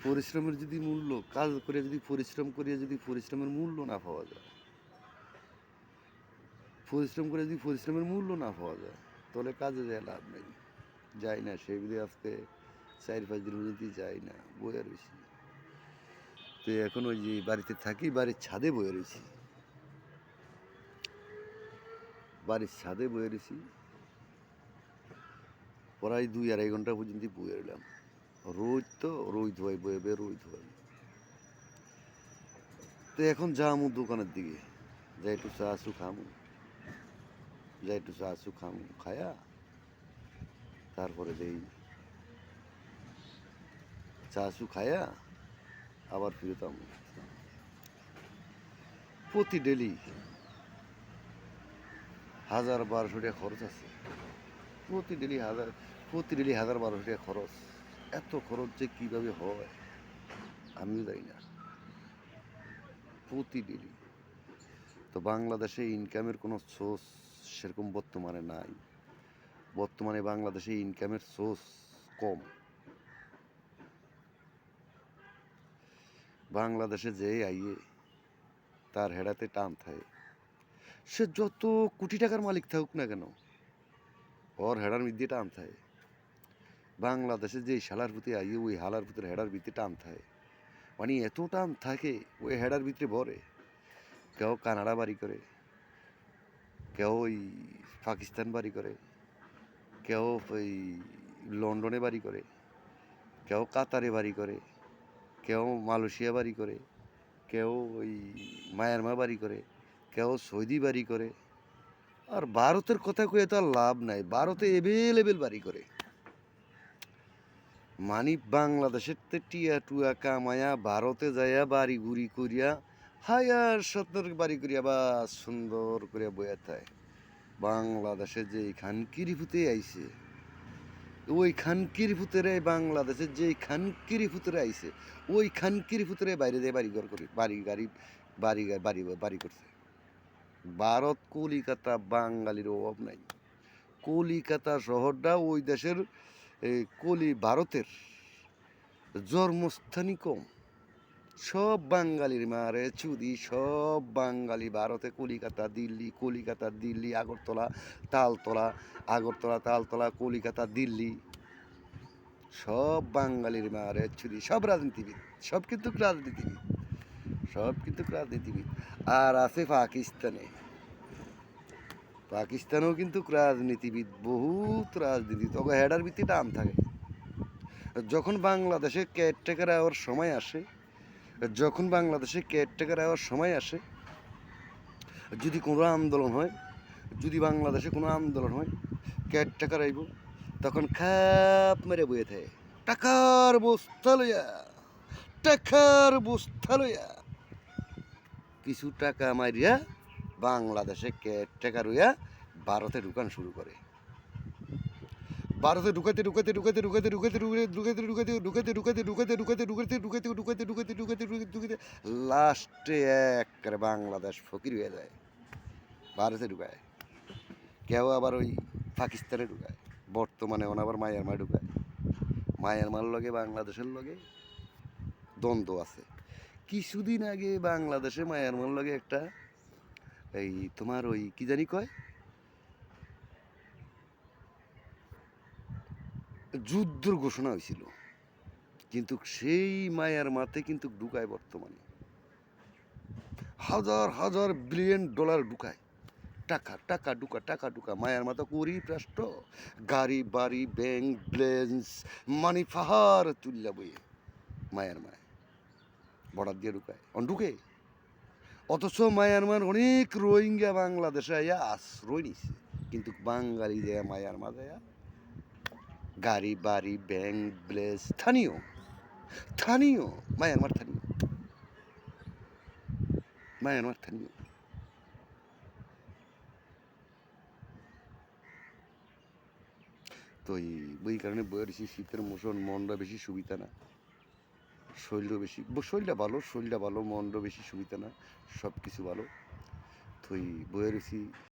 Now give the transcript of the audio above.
পরিশ্রমের যদি মূল্য, কাজ করে যদি পরিশ্রম করিয়া যদি পরিশ্রমের মূল্য না পাওয়া যায়, পরিশ্রম করে যদি পরিশ্রমের মূল্য না পাওয়া যায়, তাহলে কাজে যায় লাভ নেই। যাই না, সেই বিধে আজকে 4-5 দিন পর্যন্ত যাই না, বয়ে রয়েছি। তো এখন ওই যে বাড়িতে থাকি, বাড়ির ছাদে বয়ে রয়েছি, বাড়ির ছাদে বয়ে রয়েছি প্রায় 2-2.5 ঘন্টা পর্যন্ত বয়ে রইলাম। রোদ তো রোদ হয়, বয়ে বয়ে রোদ হয়। তো এখন যামু দোকানের দিকে, যাই একটু চা চু খামু, যাই একটু চা চু খামু, খায়া তারপরে দেই চা চু খায়া আবার ফিরতাম। প্রতি ডেলি 1000-1200 টাকা খরচ আছে, প্রতি ডেলি 1000-1200 টাকা খরচ। এত খরচ যে কীভাবে হয় আমিও জানি না, প্রতি ডেলি। তো বাংলাদেশে ইনকামের কোনো সোর্স সেরকম বর্তমানে নাই। বর্তমানে বাংলাদেশে ইনকামের সোর্স কম। বাংলাদেশে যে আইয়ে তার হেডাতে টান থাকে, সে যত কোটি টাকার মালিক থাকুক না কেন, ওর হেডার মধ্যে টান থাকে। বাংলাদেশে যে শালার ভিতরে আইয়ে ওই হালার ভিতরে হেডার ভিতরে টান থাকে, মানে এত টান থাকে ওই হেডার ভিতরে ভরে। কেউ কানাডা বাড়ি করে, কেউ ওই পাকিস্তান বাড়ি করে, কেউ ওই লন্ডনে বাড়ি করে, কেউ কাতারে বাড়ি করে, কেউ মালয়েশিয়া বাড়ি করে, কেউ ওই মায়ানমার বাড়ি করে, কেউ সৌদি বাড়ি করে। আর ভারতের কথা কয়ে তো আর লাভ নাই, ভারতে এভেলেবেল বাড়ি করে। মানে বাংলাদেশের তে টিয়া টুয়া কামায়া ভারতে যাইয়া বাড়ি ঘুরি করিয়া হায়ার সত্তর বাড়ি করিয়া বা সুন্দর করিয়া বইয়া থাকে। বাংলাদেশে যে খানকির ভূতে আইছে, ওই খানকির ভূতেরে বাংলাদেশের যে খানকির ভূতেরে আইছে, ওই খানকির ভূতেরে বাইরে দিয়ে বাড়ি ঘর করে বাড়ি গাড়ি বাড়ি বাড়ি বাড়ি করছে। ভারত কলিকাতা বাঙালির অভাব নাই। কলিকাতা শহরটা ওই দেশের ভারতের জন্মস্থানই কম। সব বাঙালির মারে চুদি, সব বাঙালি ভারতে কলিকাতা দিল্লি আগরতলা তালতলা, আগরতলা তালতলা কলিকাতা দিল্লি, সব বাঙালির মারে চুদি। সব রাজনীতিবিদ, সব কিন্তু রাজনীতিবিদ, সব কিন্তু রাজনীতিবিদ। আর আছে পাকিস্তানে, পাকিস্তানেও কিন্তু রাজনীতিবিদ, বহুত রাজনীতি। তবে হেডার ভিত্তিতে টান থাকে। যখন বাংলাদেশে কেয়ারটেকার আওয়ার সময় আসে, যখন বাংলাদেশে কেয়ারটেকার আওয়ার সময় আসে, যদি কোনো আন্দোলন হয়, যদি বাংলাদেশে কোনো আন্দোলন হয়, কেয়ারটেকার আইব, তখন খাপ মেরে বইয়ে থাকে টাকার বস্তা লইয়া, টাকার বস্তা লইয়া। কিছু টাকা মারিয়া বাংলাদেশে কেয়ারটেকার হইয়া ভারতে ঢুকান শুরু করে। ভারতে ঢুকাতে ঢুকাতে ঢুকাতে ঢুকাতে ঢুকাতে ঢুকাতে ঢুকাতে ঢুকাতে ঢুকাতে ঢুকাতে ঢুকাতে ঢুকাতে ঢুকাতে ঢুকাতে ঢুকাতে ঢুকাতে ঢুকাতে ঢুকাতে লাস্টে একবারে বাংলাদেশ ফকির হয়ে যায়, ভারতে ঢুকায়। কেউ আবার ওই পাকিস্তানে ঢুকায়, বর্তমানে আবার মায়ানমার ঢুকায়। মায়ানমার লগে বাংলাদেশের লগে দ্বন্দ্ব আছে। কিছুদিন আগে বাংলাদেশে মায়ানমার লগে একটা এই তোমার ওই কি জানি কয় যুদ্ধর ঘোষণা হয়েছিল, কিন্তু সেই মায়ানমারতে কিন্তু ঢুকায় বর্তমানে হাজার হাজার বিলিয়ন ডলার ঢুকায়। টাকা টাকা ঢুকা, টাকা ঢুকা। মায়ানমার তো করি রাষ্ট্র, গাড়ি বাড়ি ব্যাংক ব্লেন্স মানি পাহাড় তুল্লা বইয়ে মায়ানমার বর্ডার দিয়ে ঢুকায়, ঢুকে। অথচ মায়ানমার অনেক রোহিঙ্গা বাংলাদেশে আইয়া আশ্রয় নিছে, কিন্তু বাঙালি দেয়া মায়ানমার দেয়া গাড়ি বাড়ি ব্যাংক ব্লেস স্থানীয় স্থানীয় মায়ানমার স্থানীয়, মায়ানমার স্থানীয়। তো এই কারণে বইয়ের বেশি শীতের মৌসুম, মনটা বেশি সুবিধা না, শরীরও বেশি, শরীরটা ভালো মনটা বেশি সুবিধা না, সব কিছু ভালো। তো বইয়ের বেশি